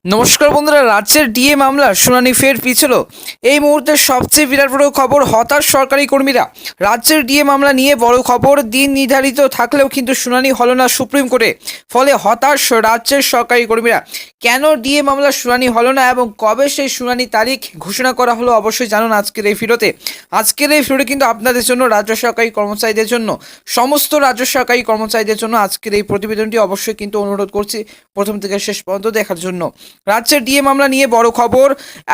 নমস্কার বন্ধুরা, রাজ্যের ডিএ মামলার শুনানি ফের পিছল। এই মুহূর্তে সবচেয়ে বিরাট বড় খবর, হতাশ সরকারি কর্মীরা। রাজ্যের ডিএ মামলা নিয়ে বড় খবর, দিন নির্ধারিত থাকলেও কিন্তু শুনানি হলো না সুপ্রিম কোর্টে। ফলে হতাশ রাজ্যের সরকারি কর্মীরা। কেন ডিএ মামলার শুনানি হলো না এবং কবে সেই শুনানি তারিখ ঘোষণা করা হলো অবশ্যই জানুন আজকের এই ভিডিওতে। আজকের এই ভিডিও কিন্তু আপনাদের জন্য, রাজ্য সরকারি কর্মচারীদের জন্য, সমস্ত রাজ্য সরকারি কর্মচারীদের জন্য আজকের এই প্রতিবেদনটি অবশ্যই কিন্তু অনুরোধ করছি প্রথম থেকে শেষ পর্যন্ত দেখার জন্য। রাজ্যের ডিএ মামলা নিয়ে বড় খবর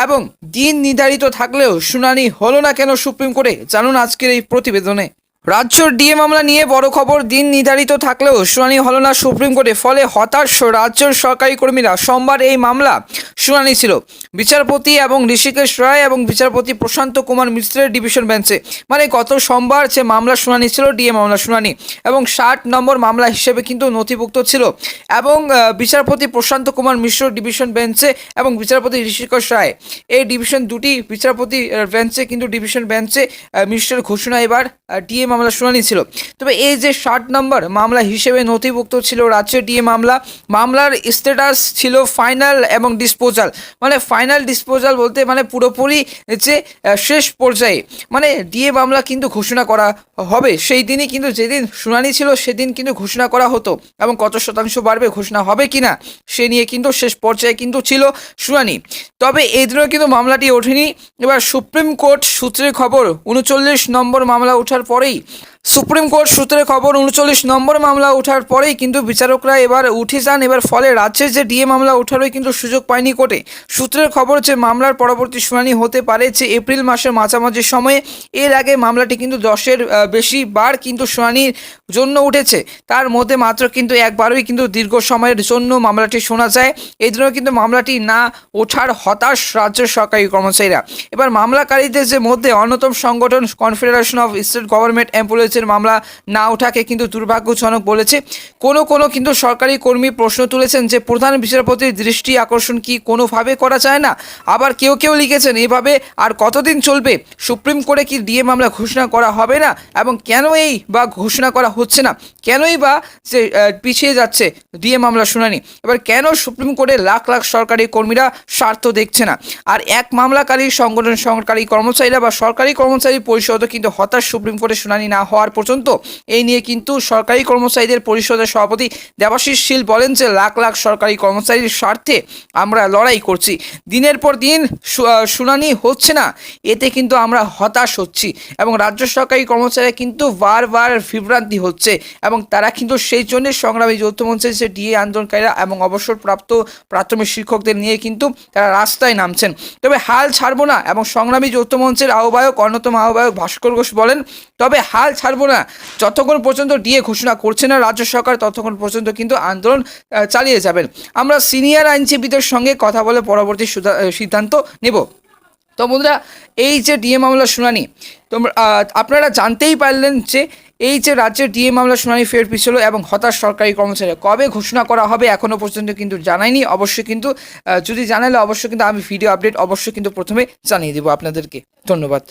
এবং দিন নির্ধারিত থাকলেও শুনানি হলো না কেন সুপ্রিম কোর্টে, জানুন আজকের এই প্রতিবেদনে। রাজ্যের ডিএ মামলা নিয়ে বড় খবর, দিন নির্ধারিত থাকলেও শুনানি হলো না সুপ্রিম কোর্টে। ফলে হতাশ রাজ্যের সরকারি কর্মীরা। সোমবার এই মামলা শুনানি ছিল বিচারপতি এবং ঋষিকেশ রায় এবং বিচারপতি প্রশান্ত কুমার মিশ্রের ডিভিশন বেঞ্চে। মানে গত সোমবার যে মামলা শুনানি ছিল, ডিএ মামলা শুনানি, এবং 60 নম্বর মামলা হিসেবে কিন্তু নথিভুক্ত ছিল। এবং বিচারপতি প্রশান্ত কুমার মিশ্র ডিভিশন বেঞ্চে এবং বিচারপতি ঋষিকেশ রায়, এই ডিভিশন দুটি বিচারপতি বেঞ্চে কিন্তু ডিভিশন বেঞ্চে মিশ্রের ঘোষণা এবার ডিএ মামলা শুনানি ছিল। তবে এই যে 60 নম্বর মামলা হিসেবে নথিভুক্ত ছিল রাজ্যের ডিএ মামলা, মামলার স্ট্যাটাস ছিল ফাইনাল এবং ডিসপোজাল। মানে ফাইনাল ডিসপোজাল বলতে মানে পুরোপুরি যে শেষ পর্যায়ে, মানে ডিএ মামলা কিন্তু ঘোষণা করা হবে সেই দিনই, কিন্তু যেদিন শুনানি ছিল সেদিন কিন্তু ঘোষণা করা হতো, এবং কত শতাংশ বাড়বে ঘোষণা হবে কিনা সে নিয়ে কিন্তু শেষ পর্যায়ে কিন্তু ছিল শুনানি। তবে এই দিনও কিন্তু মামলাটি ওঠেনি। এবার সুপ্রিম কোর্ট সূত্রে খবর, 39 নম্বর মামলা ওঠার পরেই, সুপ্রিম কোর্ট সূত্রে খবর 39 নম্বর মামলা ওঠার পরেই কিন্তু বিচারকরা এবার উঠে যান। এবার ফলে রাজ্যের যে ডিএ মামলা ওঠারই কিন্তু সুযোগ পায়নি কোর্টে। সূত্রের খবর যে মামলার পরবর্তী শুনানি হতে পারে যে এপ্রিল মাসের মাঝামাঝি সময়ে। এর আগে মামলাটি কিন্তু 10-এর বেশি বার কিন্তু শুনানির জন্য উঠেছে, তার মধ্যে মাত্র কিন্তু একবারই কিন্তু দীর্ঘ সময়ের জন্য মামলাটি শোনা যায়। এই জন্য কিন্তু মামলাটি না ওঠার হতাশ রাজ্যের সরকারি কর্মচারীরা। এবার মামলাকারীদের যে মধ্যে অন্যতম সংগঠন কনফেডারেশন অফ স্টেট গভর্নমেন্ট এমপ্লয়িজের মামলা না ওঠাকে কিন্তু দুর্ভাগ্যজনক বলেছে। কোনো কিন্তু সরকারি কর্মী প্রশ্ন তুলেছেন যে প্রধান বিচারপতির দৃষ্টি আকর্ষণ কি কোনোভাবে করা যায় না। আবার কেউ লিখেছেন এভাবে আর কতদিন চলবে, সুপ্রিম কোর্টে কি ডিএ মামলা ঘোষণা করা হবে না, এবং কেন এই বা ঘোষণা করা হচ্ছে না, কেনই বা যে পিছিয়ে যাচ্ছে ডিএ মামলা শুনানি। এবার কেন সুপ্রিম কোর্টে লাখ লাখ সরকারি কর্মীরা স্বার্থ দেখছে না, আর এক মামলাকারী সংগঠন সরকারি কর্মচারীরা বা সরকারি কর্মচারী পরিষদও কিন্তু হতাশ সুপ্রিম কোর্টে শুনানি না হওয়ার পর্যন্ত। এই নিয়ে কিন্তু সরকারি কর্মচারীদের পরিষদের সভাপতি দেবাশিস শীল বলেন যে লাখ লাখ সরকারি কর্মচারীর স্বার্থে আমরা লড়াই করছি, দিনের পর দিন শুনানি হচ্ছে না, এতে কিন্তু আমরা হতাশ হচ্ছি। এবং রাজ্য সরকারি কর্মচারীরা কিন্তু বারবার বিভ্রান্তি হচ্ছে, এবং তারা কিন্তু সেই জন্য সংগ্রামী যৌথ মঞ্চের যে ডিএ আন্দোলনকারীরা এবং অবসরপ্রাপ্ত প্রাথমিক শিক্ষকদের নিয়ে কিন্তু তারা রাস্তায় নামছেন। তবে হাল ছাড়বো না, এবং সংগ্রামী যৌথ মঞ্চের আহ্বায়ক, অন্যতম আহ্বায়ক ভাস্কর ঘোষ বলেন, তবে হাল ছাড়বো না যতক্ষণ পর্যন্ত ডিএ ঘোষণা করছে না রাজ্য সরকার, ততক্ষণ পর্যন্ত কিন্তু আন্দোলন চালিয়ে যাবেন। আমরা সিনিয়র আইনজীবীদের সঙ্গে কথা বলে পরবর্তী সিদ্ধান্ত নেব। তো বন্ধুরা, এই যে ডিএ মামলার শুনানি, তোমরা আপনারা জানতেই পারলেন যে এই যে রাজ্যের ডিএ মামলা শুনানি ফের পিছলো, এবং হতাশ সরকারি কর্মচারী। কবে ঘোষণা করা হবে এখনও পর্যন্ত কিন্তু জানায়নি। অবশ্যই কিন্তু যদি জানালে অবশ্যই কিন্তু আমি ভিডিও আপডেট অবশ্যই কিন্তু প্রথমে জানিয়ে দেবো আপনাদেরকে। ধন্যবাদ।